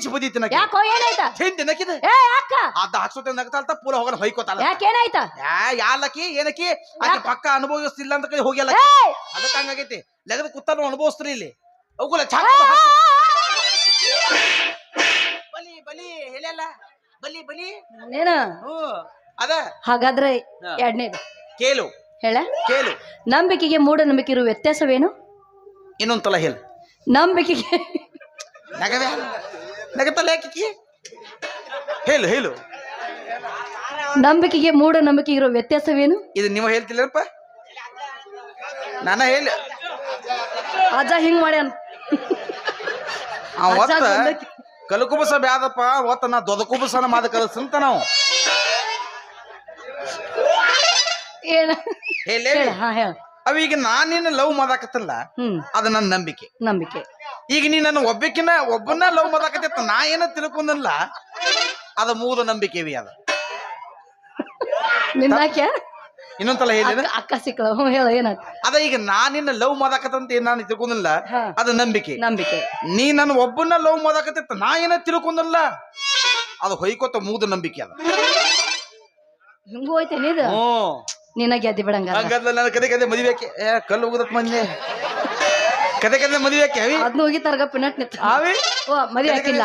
ಮಿಂಚಿ ಬುದಿತಿ ನಕ್ಕೆ ಯಾಕೋ ಏನಾಯ್ತ ತಿಂದಿ ನಕ್ಕಿದೆ ಏ ಯಾಕ ಅದ ಹಾಕ್ಸೋತ ನಗ್ತಾಳ್ತ ಪೂರ ಹೋಗಲ್ಲ ಹೊಯ್ಕೋತಾಳ ಯಾಕೇನಾಯ್ತ ಯಾಲಕ್ಕಿ ಏನಕ್ಕಿ ಆಕೆ ಪಕ್ಕ ಅನುಭವಿಸ್ತಿಲ್ಲ ಅಂತ ಕೈ ಹೋಗ್ಯಲ್ಲ ಅದಕ್ಕೆ ಹಂಗಾಗೈತಿ ಲೆಗದ ಕುತ್ತಾನು ಅನುಭವಿಸ್ತ್ರಿ ಇಲ್ಲಿ ಅವುಗಳ ಬಲಿ ಬಲಿ ಹೇಳಲ್ಲ ಬಲಿ ಬಲಿ ನೀನ ಅದ ಹಾಗಾದ್ರೆ ಎರಡನೇದು ಕೇಳು ಹೇಳ ಕೇಳು ನಂಬಿಕೆಗೆ ಮೂಢನಂಬಿಕೆ ಇರುವ ವ್ಯತ್ಯಾಸವೇನು ಇನ್ನೊಂದ್ಸಲ ಹೇಳು ನಂಬಿಕೆಗೆ ನಗವೇ ನಗತ್ತಲ್ಲ ಯಾಕೆ ಹೇಳು ಹೇಳು ನಂಬಿಕೆಗೆ ಮೂಢನಂಬಿಕೆ ಇರುವ ವ್ಯತ್ಯಾಸವೇನು ಇದು ನೀವು ಹೇಳ್ತಿಲ್ಲಪ್ಪ ನಾನ ಹೇಳಿ ಅಜ್ಜ ಹಿಂಗ್ ಮಾಡ್ಯಾನ ಒತ್ತ ಕಲಕುಬಸ ಬ್ಯಾದಪ್ಪ ಒತ್ತ ನಾ ದೊದಕುಬಸನ ಮಾದ ಕಲಸಂತ ನಾವು ಏನ ಹೇಳಿ ಹಾ ಹೇಳ ಅವೀಗ ನಾನಿನ್ನ ಲವ್ ಮಾಡಾಕತ್ತಲ್ಲ ಅದು ನನ್ನ ನಂಬಿಕೆ ನಂಬಿಕೆ ಈಗ ನೀ ನನ್ನ ಒಬ್ಬನ್ನ ಲವ್ ಮಾಡಾಕತ್ತಿತ್ತ ನಾ ಏನ ತಿಳ್ಕೊಂಡಲ್ಲ ಅದ ಮೂದ ನಂಬಿಕೆ ಅದ ನಿನ್ನಾಕ್ಯ ಇನ್ನೊಂದ್ಸಲ ಹೇಳಿ ಅಕ್ಕ ಸಿಕ್ಕಳ ಹೇಳ ಏನಾಯ್ತು ಅದ ಈಗ ನಾನಿನ್ನ ಲವ್ ಮಾಡಾಕತ್ತಂತ ಏನ್ ನಾನು ತಿಳ್ಕೊಂಡಲ್ಲ ಅದು ನಂಬಿಕೆ ನಂಬಿಕೆ ನೀ ನನ್ನ ಒಬ್ಬನ್ನ ಲವ್ ಮಾಡಾಕತ್ತಿತ್ತ ನಾ ಏನ ತಿಳ್ಕೊಂಡಲ್ಲ ಅದು ಹೊಯ್ಕೋತ ಮೂದ ನಂಬಿಕೆ ಅದ ಹಿಂಗೂ ಹೋಯ್ತೇನೆ ಇದು ನಿನ್ನ ಗೆದ್ದಿ ಬಿಡಂಗ ಹಂಗಲ್ಲ ನನ್ನ ಕದೆ ಮದುವೆಕ್ಕೆ ಕಲ್ಲು ಹೋಗುದತ್ ಮಂದಿ ಕದೆ ಮದುವೆಕ್ಕೆ ಅದ್ನ ಹೋಗಿ ತರಗ ಪಿನಟ್ ನಿಂತ ಅವಿ ಮದುವೆ ಹಾಕಿಲ್ಲ